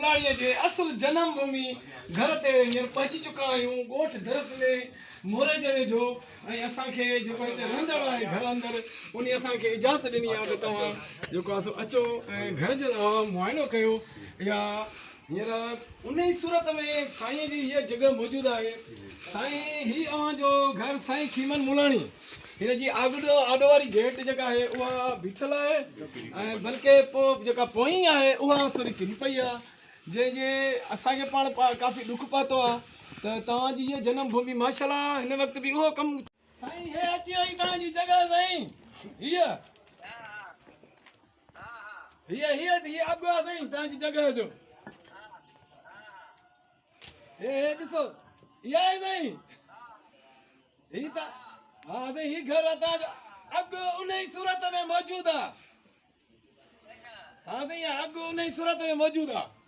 मुलाणीअ जे असुल जन्म भूमि घर ते हींअर पहुची चुका आहियूं ॻोठ दरस में मोरे जने जो ऐं असांखे जेको हिते रहंदड़ आहे घर अंदरि उन असांखे इजाज़त ॾिनी आहे त तव्हां जेको आहे अचो ऐं घर जो मुआइनो कयो या हींअर उन ई सूरत में साईं जी हीअ जॻह मौजूदु आहे साईं ही अव्हांजो घर साईं खीमन मुलाणी हिन जी आॾो वारी गेट जेका आहे उहा बीठल आहे ऐं बल्कि पोइ जेका पोई आहे उहा थोरी किरी पई आहे जंहिंजे असांखे पाण काफ़ी ॾुख पातो आहे त तव्हांजी हीअ जनम भूमि माशाल्लाह हिन वक़्तु बि उहो कमु साईं हे अची वई तव्हांजी जॻह साईं हीअ हीअ अॻु आहे साईं तव्हांजी जॻह जो हे ॾिसो इहा आहे साईं ही त हा साईं ही घर आहे तव्हांजो अॻु उन ई सूरत में मौजूदु आहे हा साईं अॻु उन ई सूरत में मौजूदु आहे